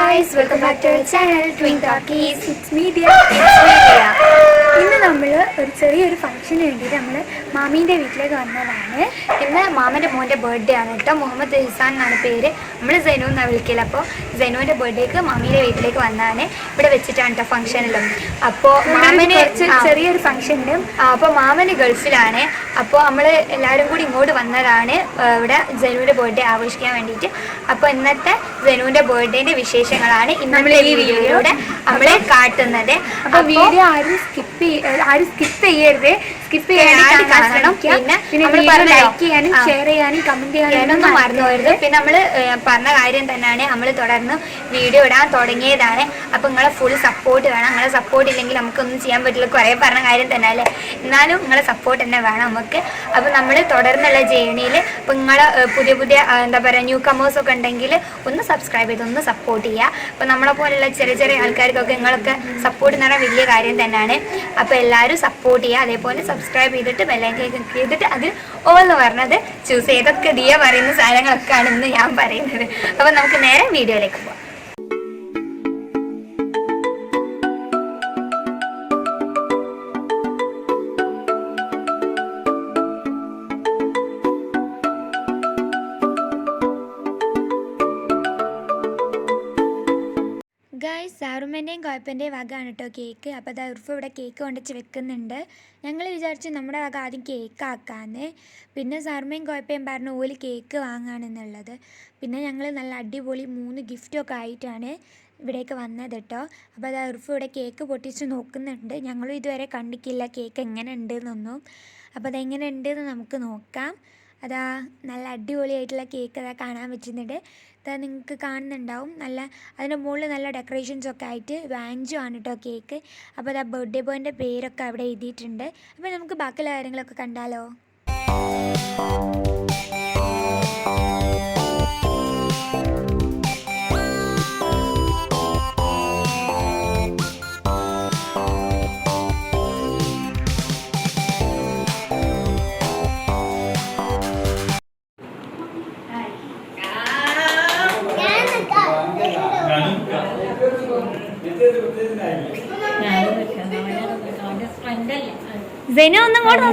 guys, welcome back to our channel Twin Talkies. It's media. ഇന്ന് നമ്മൾ ഒരു ചെറിയൊരു ഫംഗ്ഷന് വേണ്ടിയിട്ട് നമ്മൾ മാമീൻ്റെ വീട്ടിലേക്ക് വന്നതാണ്. ഇന്ന് മാമൻ്റെ മോൻ്റെ ബർത്ത്ഡേ ആണ് കേട്ടോ. മുഹമ്മദ് ഹിസാൻ എന്നാണ് പേര്. നമ്മൾ സെനു എന്നാണ് വിളിക്കല്. അപ്പോൾ സെനുവിൻ്റെ ബർത്ത്ഡേക്ക് മാമീൻ്റെ വീട്ടിലേക്ക് വന്നതാണ്. ഇവിടെ വെച്ചിട്ടാണ് കേട്ടോ ഫംഗ്ഷനിലും. അപ്പോൾ മാമന് ചെറിയൊരു ഫംഗ്ഷൻ ഉണ്ട്. അപ്പോൾ മാമന് ഗൾഫിലാണ്. അപ്പോൾ നമ്മൾ എല്ലാവരും കൂടി ഇങ്ങോട്ട് വന്നതാണ് ഇവിടെ സെനുവിൻ്റെ ബർത്ത്ഡേ ആഘോഷിക്കാൻ വേണ്ടിയിട്ട്. അപ്പോൾ ഇന്നത്തെ സെനുവിൻ്റെ ബർത്ത്ഡേൻ്റെ വിശേഷങ്ങളാണ് ഇന്നത്തെ ഈ വീഡിയോയിലൂടെ നമ്മളെ കാട്ടുന്നത്. അപ്പോൾ വീഡിയോ ആരും സ്കിപ്പ് ചെയ്യരുത്. സ്കിപ്പ് ചെയ്യാനായിട്ട് കാണണം. പിന്നെ നമ്മൾ ലൈക്ക് ചെയ്യാനും ഷെയർ ചെയ്യാനും കമന്റ് ചെയ്യാനും മറന്നു പോകരുത്. പിന്നെ നമ്മൾ പറഞ്ഞ കാര്യം തന്നെയാണ്, നമ്മൾ തുടർന്ന് വീഡിയോ ഇടാൻ തുടങ്ങിയതാണ്. അപ്പോൾ നിങ്ങളെ ഫുൾ സപ്പോർട്ട് വേണം. നിങ്ങളെ സപ്പോർട്ട് ഇല്ലെങ്കിൽ നമുക്കൊന്നും ചെയ്യാൻ പറ്റില്ല. കുറേ പറഞ്ഞ കാര്യം തന്നെ അല്ലേ, എന്നാലും നിങ്ങളെ സപ്പോർട്ട് തന്നെ വേണം നമുക്ക്. അപ്പോൾ നമ്മൾ തുടർന്നുള്ള ജേണിയിൽ ഇപ്പോൾ നിങ്ങളെ പുതിയ എന്താ പറയുക ന്യൂ കമേഴ്സൊക്കെ ഉണ്ടെങ്കിൽ ഒന്ന് സബ്സ്ക്രൈബ് ചെയ്ത് ഒന്ന് സപ്പോർട്ട് ചെയ്യുക. അപ്പോൾ നമ്മളെ പോലുള്ള ചെറിയ ആൾക്കാർക്കൊക്കെ നിങ്ങളൊക്കെ സപ്പോർട്ട് എന്ന് പറഞ്ഞാൽ വലിയ കാര്യം തന്നെയാണ്. അപ്പോൾ എല്ലാവരും സപ്പോർട്ട് ചെയ്യുക. അതേപോലെ സബ്സ്ക്രൈബ് ചെയ്തിട്ട് ബെല്ലൈക്കൻ ക്ലിക്ക് ചെയ്തിട്ട് അതിൽ ഓൾ എന്ന് പറഞ്ഞത് ചൂസ് ചെയ്തൊക്കെ ദിയ പറയുന്ന സാധനങ്ങളൊക്കെയാണ് ഇന്ന് ഞാൻ പറയുന്നത്. അപ്പോൾ നമുക്ക് നേരെ വീഡിയോയിലേക്ക് പോകാം. ഗായ്സ്, സാറുമ്മേൻ്റെയും കോയപ്പൻ്റെയും വകയാണ് കേട്ടോ കേക്ക്. അപ്പോൾ അത് ഉർഫ് ഇവിടെ കേക്ക് കൊണ്ടുവച്ച് വെക്കുന്നുണ്ട്. ഞങ്ങൾ വിചാരിച്ചു നമ്മുടെ വക ആദ്യം കേക്ക് ആക്കാമെന്ന്. പിന്നെ സാറുമ്മയും കോയപ്പയും പറഞ്ഞു ഓല് കേക്ക് വാങ്ങുകയാണെന്നുള്ളത്. പിന്നെ ഞങ്ങൾ നല്ല അടിപൊളി 3 ഗിഫ്റ്റൊക്കെ ആയിട്ടാണ് ഇവിടേക്ക് വന്നത് കേട്ടോ. അപ്പോൾ അത് ഉർഫ് ഇവിടെ കേക്ക് പൊട്ടിച്ച് നോക്കുന്നുണ്ട്. ഞങ്ങളും ഇതുവരെ കണ്ടിട്ടില്ല കേക്ക് എങ്ങനെ ഉണ്ടെന്നൊന്നും. അപ്പോൾ അതെങ്ങനെ ഉണ്ടെന്ന് നമുക്ക് നോക്കാം. അതാ നല്ല അടിപൊളിയായിട്ടുള്ള കേക്ക് അതാ കാണാൻ പറ്റുന്നുണ്ട്. അതാ നിങ്ങൾക്ക് കാണുന്നുണ്ടാവും. നല്ല അതിൻ്റെ മുകളിൽ നല്ല ഡെക്കറേഷൻസൊക്കെ ആയിട്ട് വാഞ്ചു ആണ് കേട്ടോ കേക്ക്. അപ്പോൾ അതാ ബർത്ത്ഡേ ബോയിൻ്റെ പേരൊക്കെ അവിടെ എഴുതിയിട്ടുണ്ട്. അപ്പോൾ നമുക്ക് ബാക്കിയുള്ള കാര്യങ്ങളൊക്കെ കണ്ടാലോ. സെനു ഒന്നും കൂടെ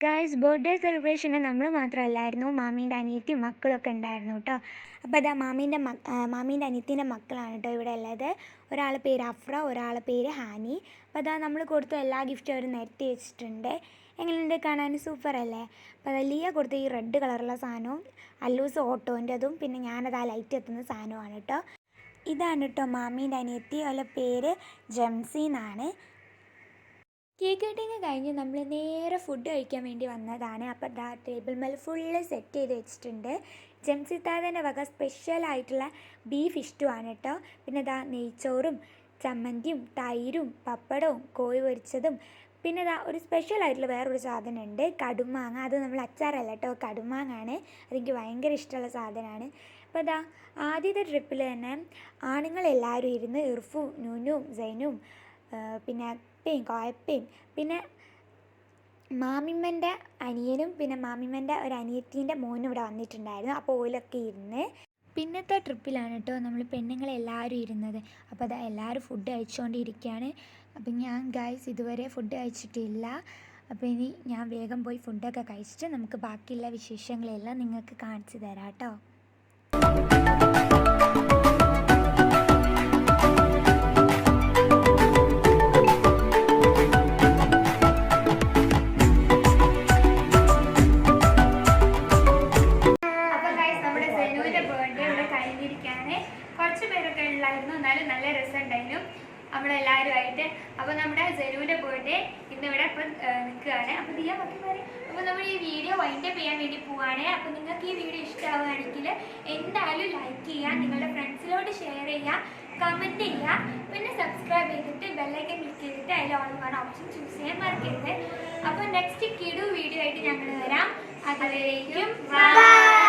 ഗായ്സ് ബർത്ത്ഡേ സെലിബ്രേഷന് നമ്മൾ മാത്രമല്ലായിരുന്നു, മാമീൻ്റെ അനിയത്തിയും മക്കളൊക്കെ ഉണ്ടായിരുന്നു കേട്ടോ. അപ്പോൾ അതാ മാമീൻ്റെ അനിയത്തിൻ്റെ മക്കളാണ് കേട്ടോ ഇവിടെ ഉള്ളത്. ഒരാളുടെ പേര് അഫ്ര, ഒരാളുടെ പേര് ഹാനി. അപ്പോൾ അതാ നമ്മൾ കൊടുത്ത എല്ലാ ഗിഫ്റ്റും അവർ നിരത്തി വെച്ചിട്ടുണ്ട്. എങ്ങനെയുണ്ട് കാണാൻ? സൂപ്പർ അല്ലേ? അപ്പോൾ അത് ലിയ കൊടുത്ത ഈ റെഡ് കളറുള്ള സാധനവും അല്ലൂസ് ഓട്ടോൻ്റെതും പിന്നെ ഞാനത് ആ ലൈറ്റ് എത്തുന്ന സാധനമാണ് കേട്ടോ. ഇതാണ് കേട്ടോ മാമീൻ്റെ അനിയത്തി, അവളുടെ പേര് ജംസി എന്നാണ്. കേക്ക് കട്ടിങ് കഴിഞ്ഞ് നമ്മൾ നേരെ ഫുഡ് കഴിക്കാൻ വേണ്ടി വന്നതാണ്. അപ്പോൾ ദാ ടേബിൾ മേൽ ഫുള്ള് സെറ്റ് ചെയ്ത് വെച്ചിട്ടുണ്ട്. ജംസി താതൻ്റെ വക സ്പെഷ്യലായിട്ടുള്ള ബീഫ് ഇഷ്ടമാണ് കേട്ടോ. പിന്നെ ദാ നെയ്ച്ചോറും ചമ്മന്തിയും തൈരും പപ്പടവും കോഴി പൊരിച്ചതും പിന്നെ ദാ ഒരു സ്പെഷ്യലായിട്ടുള്ള വേറൊരു സാധനം ഉണ്ട്, കടുമാങ്ങ. അത് നമ്മൾ അച്ചാറല്ല കേട്ടോ, കടുമാങ്ങാണ്. അതെനിക്ക് ഭയങ്കര ഇഷ്ടമുള്ള സാധനമാണ്. അപ്പോൾ ദാ ആദ്യത്തെ ട്രിപ്പിൽ തന്നെ ആണുങ്ങളെല്ലാവരും ഇരുന്ന് ഇർഫും നൂനും സൈനും പിന്നെ അപ്പയും കോയപ്പയും പിന്നെ മാമിമ്മൻ്റെ അനിയനും പിന്നെ മാമിമ്മൻ്റെ ഒരു അനിയത്തീൻ്റെ മോനും ഇവിടെ വന്നിട്ടുണ്ടായിരുന്നു. അപ്പോൾ ഓലൊക്കെ ഇരുന്ന് പിന്നത്തെ ട്രിപ്പിലാണ് കേട്ടോ നമ്മൾ പെണ്ണുങ്ങളെല്ലാവരും ഇരുന്നത്. അപ്പോൾ അതാ എല്ലാവരും ഫുഡ് കഴിച്ചുകൊണ്ടിരിക്കുകയാണ്. അപ്പം ഞാൻ ഗൈസ് ഇതുവരെ ഫുഡ് കഴിച്ചിട്ടില്ല. അപ്പോൾ ഇനി ഞാൻ വേഗം പോയി ഫുഡൊക്കെ കഴിച്ചിട്ട് നമുക്ക് ബാക്കിയുള്ള വിശേഷങ്ങളെല്ലാം നിങ്ങൾക്ക് കാണിച്ചു തരാം കേട്ടോ. കുറച്ച് പേരൊക്കെ ഉള്ളായിരുന്നു, എന്നാലും നല്ല രസമുണ്ടായിരുന്നു നമ്മളെല്ലാവരുമായിട്ട്. അപ്പോൾ നമ്മുടെ സെനുവിൻ്റെ ബർത്ത്ഡേ ഇന്നിവിടെ ഇപ്പം നിൽക്കുകയാണ്. അപ്പോൾ ദിയ ബാക്കി അപ്പോൾ നമ്മൾ ഈ വീഡിയോ വൈൻഡപ്പ് ചെയ്യാൻ വേണ്ടി പോവുകയാണ്. അപ്പോൾ നിങ്ങൾക്ക് ഈ വീഡിയോ ഇഷ്ടമാവുകയാണെങ്കിൽ എന്തായാലും ലൈക്ക് ചെയ്യുക, നിങ്ങളുടെ ഫ്രണ്ട്സിലോട്ട് ഷെയർ ചെയ്യുക, കമൻറ്റ് ചെയ്യുക, പിന്നെ സബ്സ്ക്രൈബ് ചെയ്തിട്ട് ബെല്ലൈക്കൻ ക്ലിക്ക് ചെയ്തിട്ട് അതിൽ ഓൾ വൺ ഓപ്ഷൻ ചൂസ് ചെയ്യാൻ മറക്കരുത്. അപ്പോൾ നെക്സ്റ്റ് കിടു വീഡിയോ ആയിട്ട് ഞങ്ങൾ വരാം. അതുവരേക്കും ബൈ.